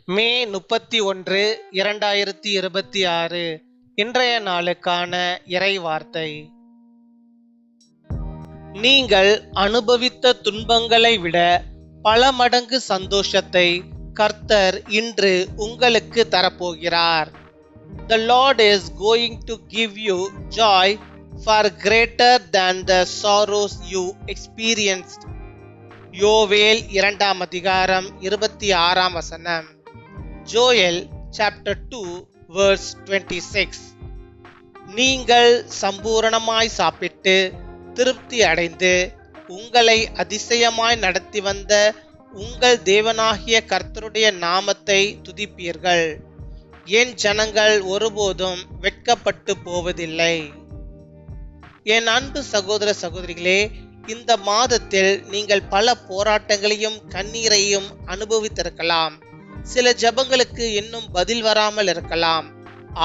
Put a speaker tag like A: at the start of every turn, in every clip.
A: மே 31, 2026 இன்றைய நாளுக்கான இறை வார்த்தை. நீங்கள் அனுபவித்த துன்பங்களை விட பல மடங்கு சந்தோஷத்தை கர்த்தர் இன்று உங்களுக்கு தரப்போகிறார். The Lord is going to give you joy far greater than the sorrows you experienced. யோவேல் 2 அதிகாரம் 26 வசனம். Joel chapter 2 verse 26. நீங்கள் சம்பூரணமாய் சாப்பிட்டு திருப்தி அடைந்து உங்களை அதிசயமாய் நடத்தி வந்த உங்கள் தேவனாகிய கர்த்தருடைய நாமத்தை துதிப்பீர்கள். என் ஜனங்கள் ஒருபோதும் வெட்கப்பட்டு போவதில்லை. என் அன்பு சகோதர சகோதரிகளே, இந்த மாதத்தில் நீங்கள் பல போராட்டங்களையும் கண்ணீரையும் அனுபவித்திருக்கலாம். சில ஜெபங்களுக்கு இன்னும் பதில் வராமல் இருக்கலாம்.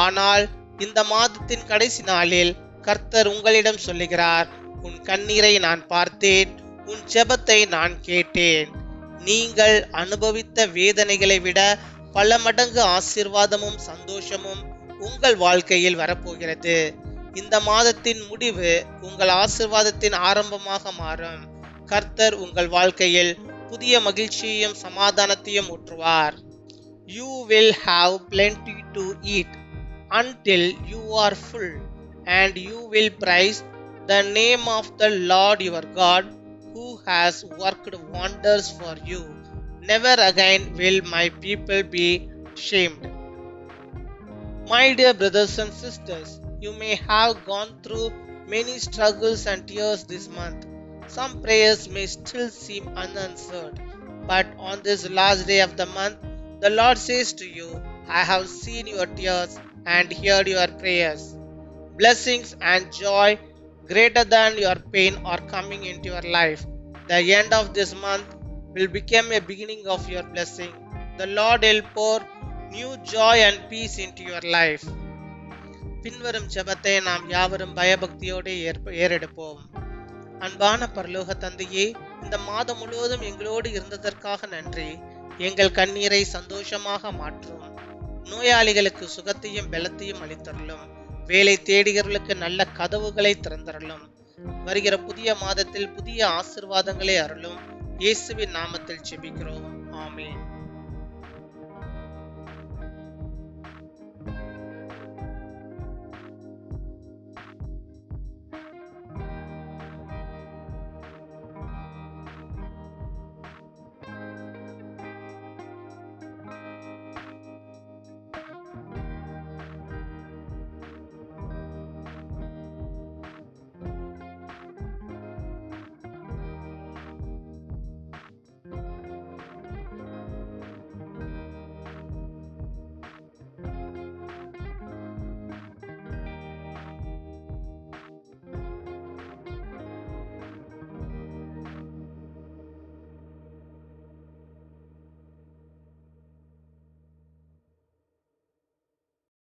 A: ஆனால் இந்த மாதத்தின் கடைசி நாளில் கர்த்தர் உங்களிடம் சொல்லுகிறார், உன் கண்ணீரை நான் பார்த்தேன், உன் ஜெபத்தை நான் கேட்டேன். நீங்கள் அனுபவித்த வேதனைகளை விட பல மடங்கு ஆசீர்வாதமும் சந்தோஷமும் உங்கள் வாழ்க்கையில் வரப்போகிறது. இந்த மாதத்தின் முடிவு உங்கள் ஆசீர்வாதத்தின் ஆரம்பமாக மாறும். கர்த்தர் உங்கள் வாழ்க்கையில் புதிய மகிழ்ச்சியையும் சமாதானத்தையும் ஊற்றுவார். You will have plenty to eat until you are full, and you will praise the name of the Lord your God, who has worked wonders for you. Never again will my people be shamed. My dear brothers and sisters, you may have gone through many struggles and tears this month. Some prayers may still seem unanswered, but on this last day of the month, the Lord says to you, I have seen your tears and heard your prayers. Blessings and joy greater than your pain are coming into your life. The end of this month will become a beginning of your blessing. The Lord will pour new joy and peace into your life. பின்வரும் ஜெபத்தை நாம் யாவரும் பயபக்தியோடு ஏறெடுப்போம். அன்பான பரலோக தந்தையே, இந்த மாதம் முழுவதும் எங்களோடு இருந்ததற்காக நன்றி. எங்கள் கண்ணீரை சந்தோஷமாக மாற்றும். நோயாளிகளுக்கு சுகத்தையும் பலத்தையும் அளித்தருளும். வேலை தேடுகிறவர்களுக்கு நல்ல கதவுகளை திறந்தருளும். வருகிற புதிய மாதத்தில் புதிய ஆசீர்வாதங்களை அருளும். இயேசுவின் நாமத்தில் ஜெபிக்கிறோம். ஆமென்.